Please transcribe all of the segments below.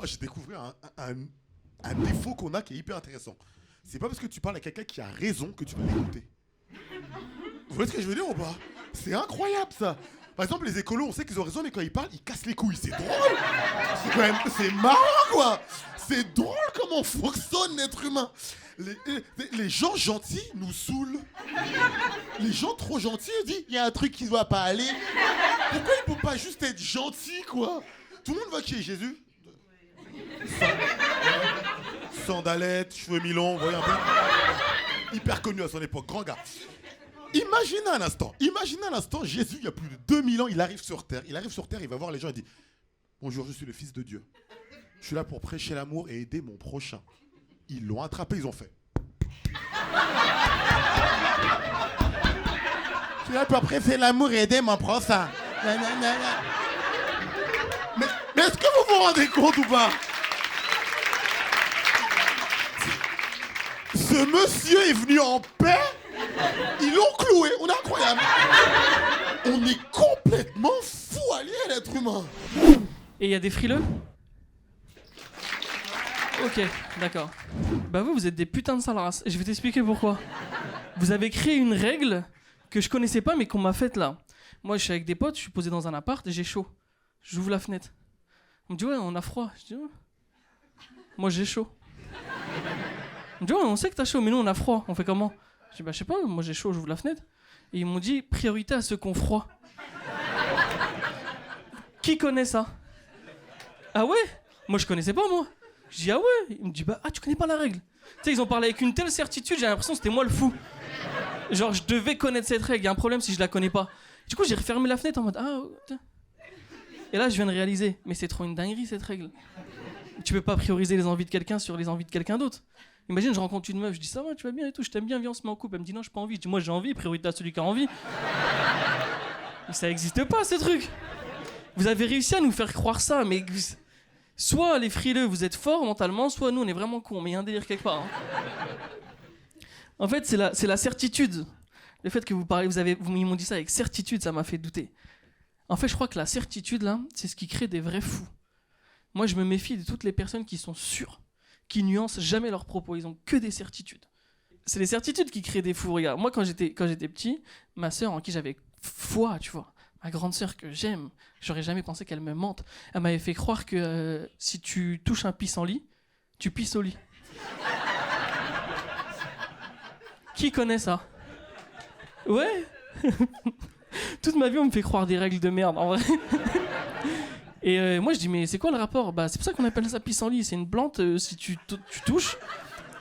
Oh, j'ai découvert un défaut qu'on a qui est hyper intéressant. C'est pas parce que tu parles à quelqu'un qui a raison que tu vas l'écouter. Vous voyez ce que je veux dire ou pas? C'est incroyable ça. Par exemple, les écolos, on sait qu'ils ont raison, mais quand ils parlent, ils cassent les couilles. C'est drôle. C'est marrant, quoi. C'est drôle comment fonctionne l'être humain. Les gens gentils nous saoulent. Les gens trop gentils, ils disent, il y a un truc qui ne doit pas aller. Pourquoi ils ne peuvent pas juste être gentils, quoi? Tout le monde va qui est Jésus? Sandalettes, cheveux mi-longs, vous voyez un peu. Hyper connu à son époque, grand gars. Imaginez un instant, Jésus, il y a plus de 2000 ans, il arrive sur terre, il va voir les gens et dit « Bonjour, je suis le fils de Dieu. Je suis là pour prêcher l'amour et aider mon prochain. » Ils l'ont attrapé, ils ont fait. Je suis là pour prêcher l'amour et aider mon prochain. Mais est-ce que vous vous rendez compte ou pas? Ce monsieur est venu en paix. Ils l'ont cloué, on est incroyable. On est complètement fou alliés à l'être humain. Et il y a des frileux? Ok, d'accord. Bah vous êtes des putains de sales races. Et je vais t'expliquer pourquoi. Vous avez créé une règle que je connaissais pas mais qu'on m'a faite là. Moi je suis avec des potes, je suis posé dans un appart et j'ai chaud. J'ouvre la fenêtre. On me dit ouais, on a froid. Je dis ouais. Moi j'ai chaud. On me dit ouais, on sait que t'as chaud mais nous on a froid. On fait comment? Je dis bah je sais pas, moi j'ai chaud, j'ouvre la fenêtre. Et ils m'ont dit priorité à ceux qui ont froid. Qui connaît ça? Ah ouais? Moi je connaissais pas moi. Je dis ah ouais? Il me dit bah tu connais pas la règle. Tu sais ils ont parlé avec une telle certitude, j'ai l'impression que c'était moi le fou. Genre je devais connaître cette règle, il y a un problème si je la connais pas. Du coup j'ai refermé la fenêtre en mode ah tiens. Et là je viens de réaliser, mais c'est trop une dinguerie cette règle. Tu peux pas prioriser les envies de quelqu'un sur les envies de quelqu'un d'autre. Imagine, je rencontre une meuf, je dis ça va, tu vas bien et tout, je t'aime bien, viens on se met en couple. Elle me dit non, j'ai pas envie. Je dis moi j'ai envie, priorité à celui qui a envie. Mais ça existe pas ce truc. Vous avez réussi à nous faire croire ça, mais soit les frileux vous êtes forts mentalement, soit nous on est vraiment cons, mais il y a un délire quelque part. Hein. En fait, c'est la certitude. Le fait que vous parlez, ils m'ont dit ça avec certitude, ça m'a fait douter. En fait, je crois que la certitude là, c'est ce qui crée des vrais fous. Moi, je me méfie de toutes les personnes qui sont sûres, qui nuancent jamais leurs propos, ils ont que des certitudes. C'est les certitudes qui créent des fous. Regarde, moi quand j'étais petit, ma sœur en qui j'avais foi, tu vois, ma grande sœur que j'aime, j'aurais jamais pensé qu'elle me mente. Elle m'avait fait croire que si tu touches un pissenlit, tu pisses au lit. Qui connaît ça? Ouais. Toute ma vie on me fait croire des règles de merde en vrai. Et moi je dis mais c'est quoi le rapport? Bah c'est pour ça qu'on appelle ça pissenlit, c'est une plante, si tu touches,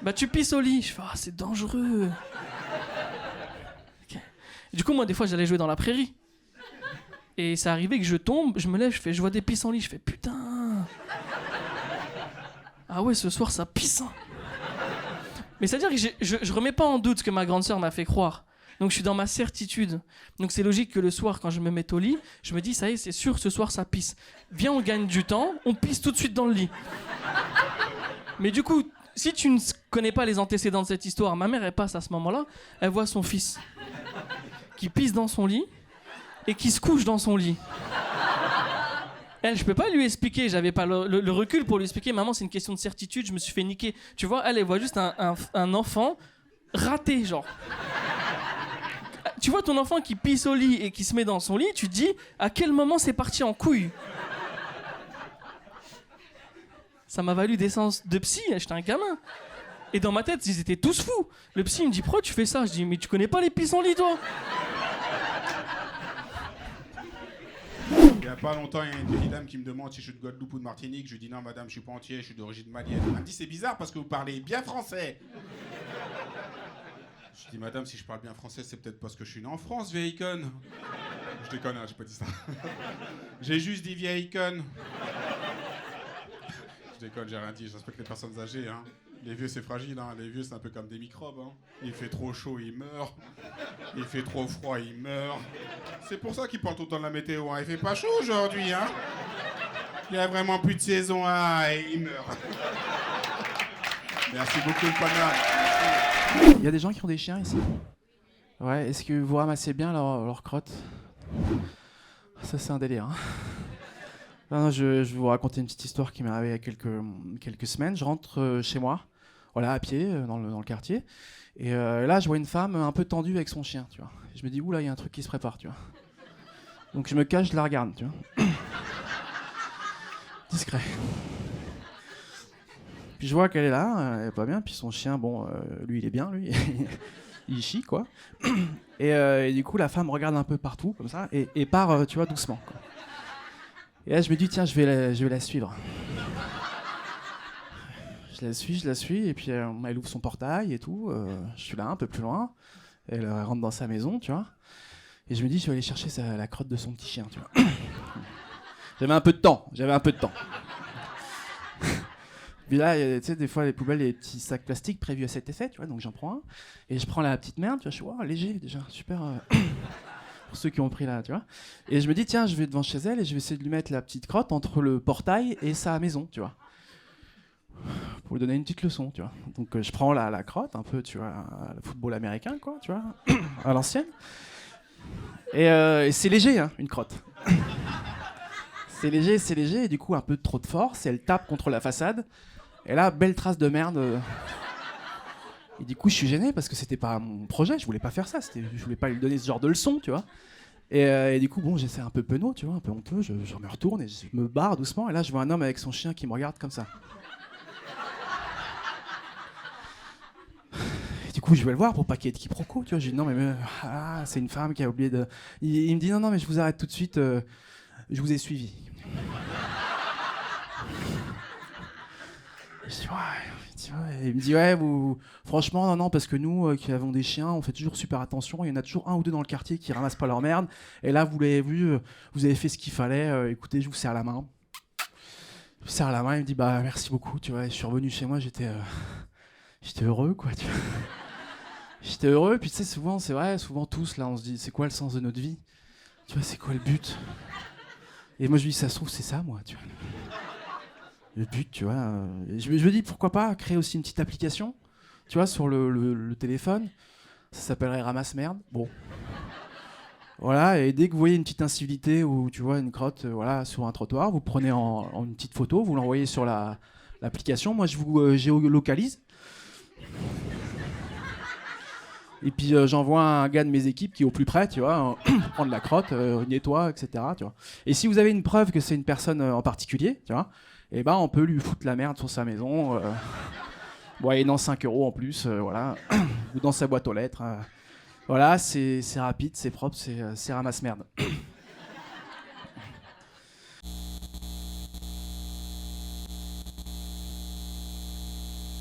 bah tu pisses au lit. Je fais c'est dangereux. Okay. Du coup moi des fois j'allais jouer dans la prairie. Et ça arrivait que je tombe, je me lève, je vois des pissenlits, je fais putain. Ah ouais ce soir ça pisse. Hein. Mais c'est à dire que je remets pas en doute ce que ma grande sœur m'a fait croire. Donc je suis dans ma certitude. Donc c'est logique que le soir, quand je me mets au lit, je me dis, ça y est, c'est sûr, ce soir, ça pisse. Viens, on gagne du temps, on pisse tout de suite dans le lit. Mais du coup, si tu ne connais pas les antécédents de cette histoire, ma mère, elle passe à ce moment-là, elle voit son fils qui pisse dans son lit et qui se couche dans son lit. Elle, je peux pas lui expliquer, j'avais pas le recul pour lui expliquer, maman, c'est une question de certitude, je me suis fait niquer. Tu vois, elle voit juste un enfant raté, genre. Tu vois ton enfant qui pisse au lit et qui se met dans son lit, tu te dis à quel moment c'est parti en couille. Ça m'a valu des séances de psy, j'étais un gamin. Et dans ma tête, ils étaient tous fous. Le psy il me dit pourquoi tu fais ça? Je dis mais tu connais pas les pisses en lit toi? Il y a pas longtemps, il y a une vieille dame qui me demande si je suis de Guadeloupe ou de Martinique. Je lui dis non madame, je suis pas entier, je suis d'origine malienne. Elle me dit c'est bizarre parce que vous parlez bien français. Je dis madame, si je parle bien français, c'est peut-être parce que je suis né en France, vieille conne. Je déconne, hein, j'ai pas dit ça. J'ai juste dit vieille conne. Je déconne, j'ai rien dit, je respecte les personnes âgées. Hein. Les vieux, c'est fragile, hein. Les vieux, c'est un peu comme des microbes. Hein. Il fait trop chaud, ils meurent. Il fait trop froid, ils meurent. C'est pour ça qu'ils parlent tout le temps de la météo. Hein. Il fait pas chaud aujourd'hui. Hein. Il y a vraiment plus de saison et ils meurent. Merci beaucoup, le panard. Il y a des gens qui ont des chiens ici? Ouais, est-ce que vous ramassez bien leur crotte? Ça, c'est un délire. Hein. Non, je vais vous raconter une petite histoire qui m'est arrivée il y a quelques semaines. Je rentre chez moi, voilà, à pied, dans le quartier. Et là, je vois une femme un peu tendue avec son chien, tu vois. Et je me dis, oula, il y a un truc qui se prépare, tu vois. Donc je me cache, je la regarde, tu vois. Discret. Puis je vois qu'elle est là, elle est pas bien. Puis son chien, bon, lui, il est bien, lui. Il chie, quoi. Et du coup, la femme regarde un peu partout, comme ça, et part, tu vois, doucement, quoi. Et là, je me dis, tiens, je vais la suivre. Je la suis, et puis elle ouvre son portail et tout. Je suis là, un peu plus loin. Elle rentre dans sa maison, tu vois. Et je me dis, je vais aller chercher la crotte de son petit chien, tu vois. J'avais un peu de temps. Puis là, tu sais, des fois, les poubelles, il y a des petits sacs plastiques prévus à cet effet, tu vois. Donc j'en prends un. Et je prends la petite merde, tu vois. Je suis, wow, léger, déjà, super. Pour ceux qui ont pris là, tu vois. Et je me dis, tiens, je vais devant chez elle et je vais essayer de lui mettre la petite crotte entre le portail et sa maison, tu vois. Pour lui donner une petite leçon, tu vois. Donc je prends la crotte, un peu, tu vois, le football américain, quoi, tu vois, à l'ancienne. Et c'est léger, hein, une crotte. C'est léger, et du coup, un peu trop de force, et elle tape contre la façade. Et là, belle trace de merde. Et du coup, je suis gêné parce que c'était pas mon projet, je voulais pas faire ça, je voulais pas lui donner ce genre de leçon, tu vois. Et du coup, bon, j'essaie un peu penaud, tu vois, un peu honteux, je me retourne et je me barre doucement, et là, je vois un homme avec son chien qui me regarde comme ça. Et du coup, je vais le voir pour pas qu'il y ait de quiproquo, tu vois. Je lui dis non, mais c'est une femme qui a oublié de. Il me dit non, mais je vous arrête tout de suite, je vous ai suivi. Je dis, ouais. Et il me dit ouais, franchement non, parce que nous qui avons des chiens, on fait toujours super attention. Il y en a toujours un ou deux dans le quartier qui ramassent pas leur merde. Et là, vous l'avez vu, vous avez fait ce qu'il fallait. Écoutez, je vous serre la main. Je lui serre la main. Il me dit bah merci beaucoup. Tu vois, je suis revenu chez moi, j'étais heureux, quoi. Tu vois. J'étais heureux. Puis tu sais, souvent c'est vrai, souvent tous là, on se dit c'est quoi le sens de notre vie? Tu vois, c'est quoi le but? Et moi je lui dis ça se trouve c'est ça, moi. Tu vois. Le but, tu vois. Je me dis pourquoi pas créer aussi une petite application, tu vois, sur le téléphone. Ça s'appellerait Ramasse Merde. Bon. Voilà, et dès que vous voyez une petite incivilité ou tu vois une crotte voilà, sur un trottoir, vous prenez en une petite photo, vous l'envoyez sur l'application. Moi, je vous géolocalise. Et puis j'envoie un gars de mes équipes qui est au plus près, tu vois, prendre la crotte, nettoie, etc. Tu vois. Et si vous avez une preuve que c'est une personne en particulier, tu vois, et ben on peut lui foutre la merde sur sa maison, moyennant 5 € en plus, voilà, ou dans sa boîte aux lettres. Voilà, c'est rapide, c'est propre, c'est ramasse merde.